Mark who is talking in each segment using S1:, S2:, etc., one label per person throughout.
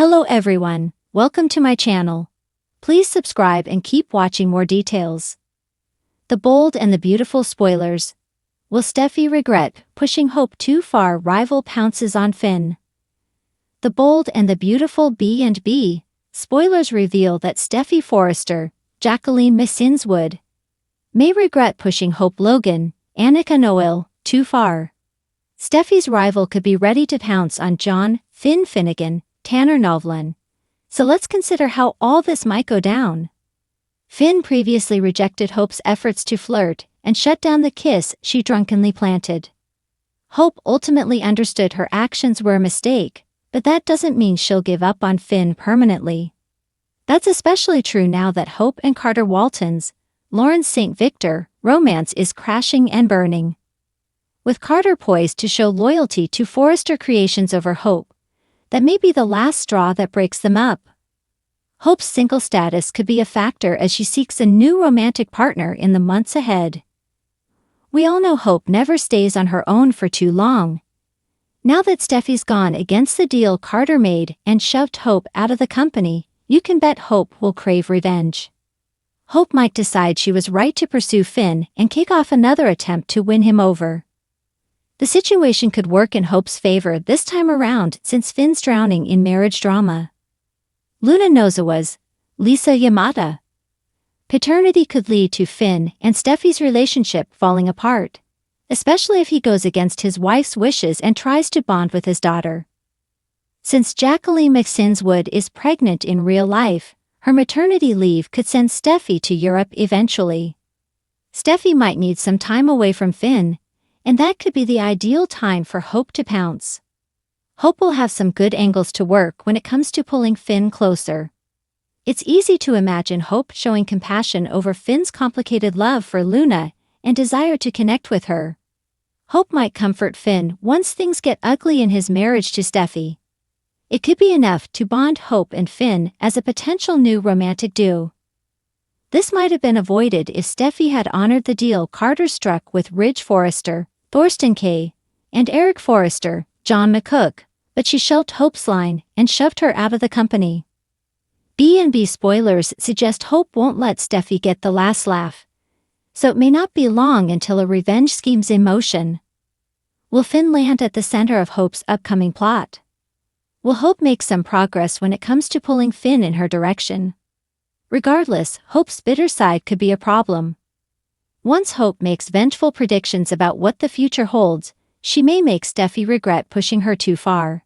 S1: Hello everyone, welcome to my channel. Please subscribe and keep watching more details. The bold and the beautiful spoilers. Will Steffy regret pushing Hope too far? Rival pounces on Finn. The bold and the beautiful B&B. Spoilers reveal that Steffy Forrester, Jacqueline Messinswood, may regret pushing Hope Logan, Annika Noel, too far. Steffy's rival could be ready to pounce on John, Finn Finnegan, Tanner Novlan. So let's consider how all this might go down. Finn previously rejected Hope's efforts to flirt and shut down the kiss she drunkenly planted. Hope ultimately understood her actions were a mistake, but that doesn't mean she'll give up on Finn permanently. That's especially true now that Hope and Carter Walton's, Lawrence St. Victor, romance is crashing and burning. With Carter poised to show loyalty to Forrester Creations over Hope, that may be the last straw that breaks them up. Hope's single status could be a factor as she seeks a new romantic partner in the months ahead. We all know Hope never stays on her own for too long. Now that Steffy's gone against the deal Carter made and shoved Hope out of the company, you can bet Hope will crave revenge. Hope might decide she was right to pursue Finn and kick off another attempt to win him over. The situation could work in Hope's favor this time around since Finn's drowning in marriage drama. Luna Nozawa's, Lisa Yamada. Paternity could lead to Finn and Steffy's relationship falling apart, especially if he goes against his wife's wishes and tries to bond with his daughter. Since Jacqueline Messinswood is pregnant in real life, her maternity leave could send Steffy to Europe eventually. Steffy might need some time away from Finn, and that could be the ideal time for Hope to pounce. Hope will have some good angles to work when it comes to pulling Finn closer. It's easy to imagine Hope showing compassion over Finn's complicated love for Luna and desire to connect with her. Hope might comfort Finn once things get ugly in his marriage to Steffy. It could be enough to bond Hope and Finn as a potential new romantic duo. This might have been avoided if Steffy had honored the deal Carter struck with Ridge Forrester, Thorsten Kaye, and Eric Forrester, John McCook, but she shelved Hope's line and shoved her out of the company. B&B spoilers suggest Hope won't let Steffy get the last laugh, so it may not be long until a revenge scheme's in motion. Will Finn land at the center of Hope's upcoming plot? Will Hope make some progress when it comes to pulling Finn in her direction? Regardless, Hope's bitter side could be a problem. Once Hope makes vengeful predictions about what the future holds, she may make Steffy regret pushing her too far.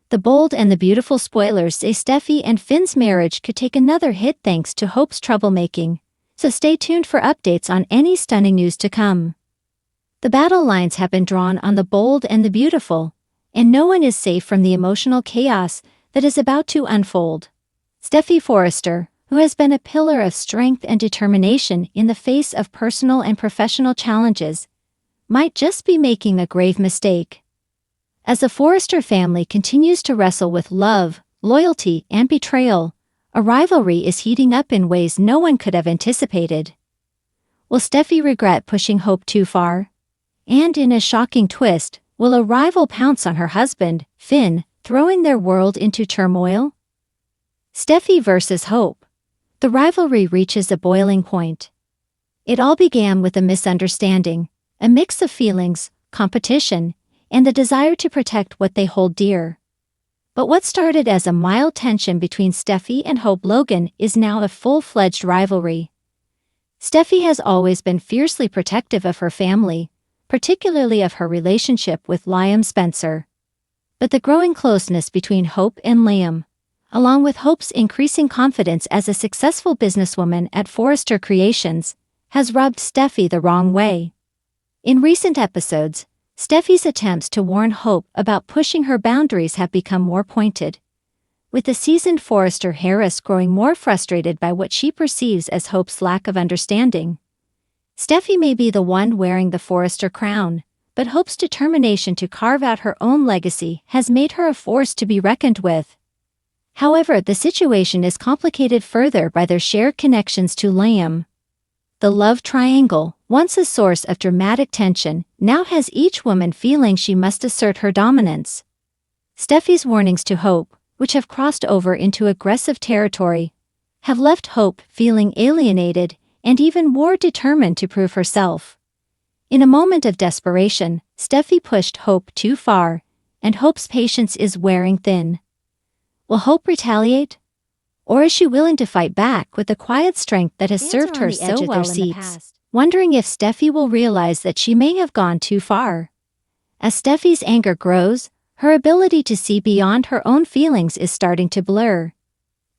S1: The bold and the beautiful spoilers say Steffy and Finn's marriage could take another hit thanks to Hope's troublemaking, so stay tuned for updates on any stunning news to come. The battle lines have been drawn on the bold and the beautiful, and no one is safe from the emotional chaos that is about to unfold. Steffy Forrester, who has been a pillar of strength and determination in the face of personal and professional challenges, might just be making a grave mistake. As the Forrester family continues to wrestle with love, loyalty, and betrayal, a rivalry is heating up in ways no one could have anticipated. Will Steffy regret pushing Hope too far? And in a shocking twist, will a rival pounce on her husband, Finn, throwing their world into turmoil? Steffy versus Hope. The rivalry reaches a boiling point. It all began with a misunderstanding, a mix of feelings, competition, and the desire to protect what they hold dear. But what started as a mild tension between Steffy and Hope Logan is now a full-fledged rivalry. Steffy has always been fiercely protective of her family, particularly of her relationship with Liam Spencer. But the growing closeness between Hope and Liam, along with Hope's increasing confidence as a successful businesswoman at Forrester Creations, has rubbed Steffy the wrong way. In recent episodes, Steffy's attempts to warn Hope about pushing her boundaries have become more pointed, with the seasoned Forrester Harris growing more frustrated by what she perceives as Hope's lack of understanding. Steffy may be the one wearing the Forrester crown, but Hope's determination to carve out her own legacy has made her a force to be reckoned with. However, the situation is complicated further by their shared connections to Liam. The love triangle, once a source of dramatic tension, now has each woman feeling she must assert her dominance. Steffy's warnings to Hope, which have crossed over into aggressive territory, have left Hope feeling alienated and even more determined to prove herself. In a moment of desperation, Steffy pushed Hope too far, and Hope's patience is wearing thin. Will Hope retaliate? Or is she willing to fight back with the quiet strength that has served her so well in the past? Wondering if Steffy will realize that she may have gone too far. As Steffy's anger grows, her ability to see beyond her own feelings is starting to blur.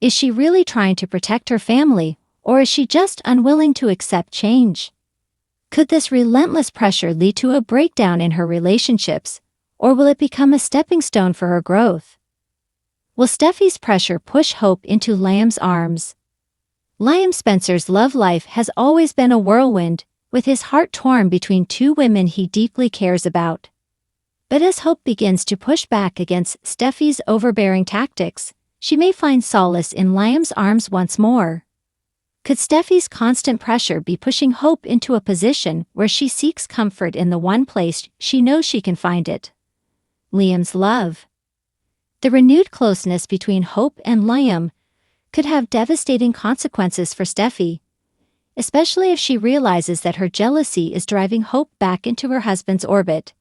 S1: Is she really trying to protect her family, or is she just unwilling to accept change? Could this relentless pressure lead to a breakdown in her relationships, or will it become a stepping stone for her growth? Will Steffy's pressure push Hope into Liam's arms? Liam Spencer's love life has always been a whirlwind, with his heart torn between two women he deeply cares about. But as Hope begins to push back against Steffy's overbearing tactics, she may find solace in Liam's arms once more. Could Steffy's constant pressure be pushing Hope into a position where she seeks comfort in the one place she knows she can find it? Liam's love. The renewed closeness between Hope and Liam could have devastating consequences for Steffy, especially if she realizes that her jealousy is driving Hope back into her husband's orbit.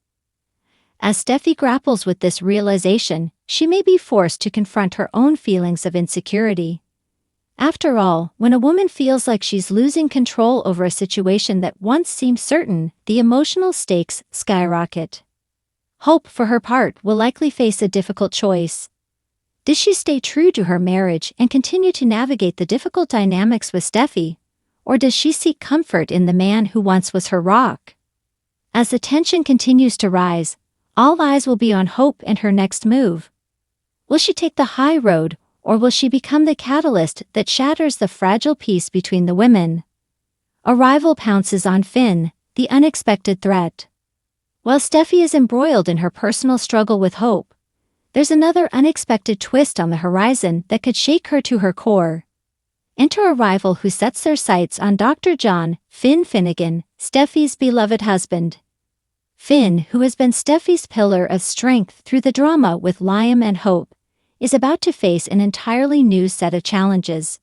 S1: As Steffy grapples with this realization, she may be forced to confront her own feelings of insecurity. After all, when a woman feels like she's losing control over a situation that once seemed certain, the emotional stakes skyrocket. Hope, for her part, will likely face a difficult choice. Does she stay true to her marriage and continue to navigate the difficult dynamics with Steffy, or does she seek comfort in the man who once was her rock? As the tension continues to rise, all eyes will be on Hope and her next move. Will she take the high road, or will she become the catalyst that shatters the fragile peace between the women? A rival pounces on Finn, the unexpected threat. While Steffy is embroiled in her personal struggle with Hope, there's another unexpected twist on the horizon that could shake her to her core. Enter a rival who sets their sights on Dr. John Finn Finnegan, Steffy's beloved husband. Finn, who has been Steffy's pillar of strength through the drama with Liam and Hope, is about to face an entirely new set of challenges.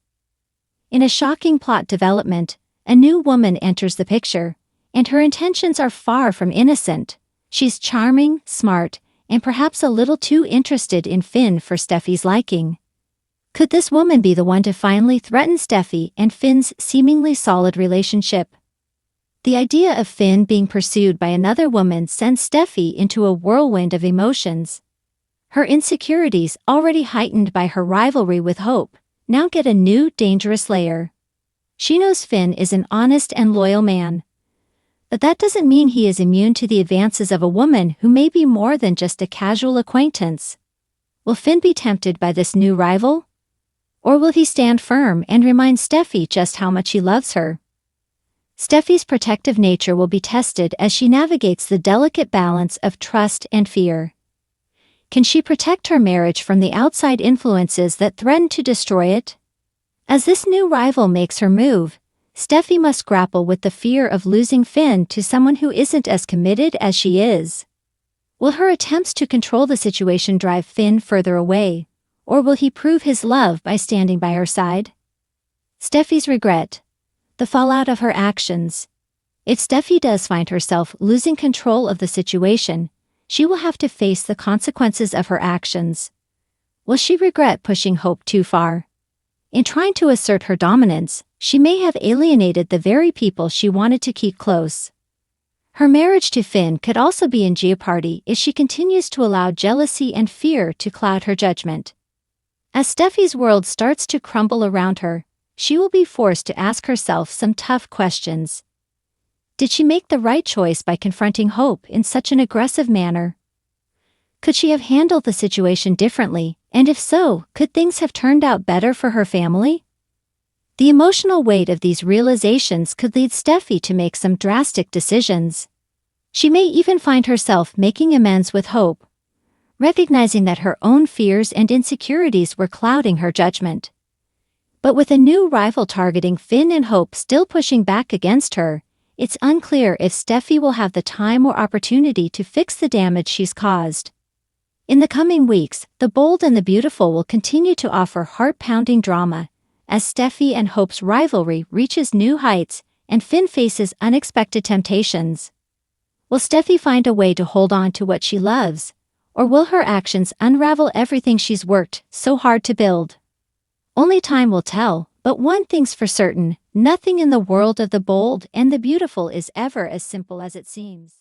S1: In a shocking plot development, a new woman enters the picture, and her intentions are far from innocent. She's charming, smart, and perhaps a little too interested in Finn for Steffy's liking. Could this woman be the one to finally threaten Steffy and Finn's seemingly solid relationship? The idea of Finn being pursued by another woman sends Steffy into a whirlwind of emotions. Her insecurities, already heightened by her rivalry with Hope, now get a new, dangerous layer. She knows Finn is an honest and loyal man. But that doesn't mean he is immune to the advances of a woman who may be more than just a casual acquaintance. Will Finn be tempted by this new rival? Or will he stand firm and remind Steffy just how much he loves her? Steffy's protective nature will be tested as she navigates the delicate balance of trust and fear. Can she protect her marriage from the outside influences that threaten to destroy it? As this new rival makes her move, Steffy must grapple with the fear of losing Finn to someone who isn't as committed as she is. Will her attempts to control the situation drive Finn further away, or will he prove his love by standing by her side? Steffy's regret. The fallout of her actions. If Steffy does find herself losing control of the situation, she will have to face the consequences of her actions. Will she regret pushing Hope too far? In trying to assert her dominance, she may have alienated the very people she wanted to keep close. Her marriage to Finn could also be in jeopardy if she continues to allow jealousy and fear to cloud her judgment. As Steffy's world starts to crumble around her, she will be forced to ask herself some tough questions. Did she make the right choice by confronting Hope in such an aggressive manner? Could she have handled the situation differently, and if so, could things have turned out better for her family? The emotional weight of these realizations could lead Steffy to make some drastic decisions. She may even find herself making amends with Hope, recognizing that her own fears and insecurities were clouding her judgment. But with a new rival targeting Finn and Hope still pushing back against her, it's unclear if Steffy will have the time or opportunity to fix the damage she's caused. In the coming weeks, The Bold and the Beautiful will continue to offer heart-pounding drama, as Steffy and Hope's rivalry reaches new heights and Finn faces unexpected temptations. Will Steffy find a way to hold on to what she loves, or will her actions unravel everything she's worked so hard to build? Only time will tell, but one thing's for certain, nothing in the world of The Bold and the Beautiful is ever as simple as it seems.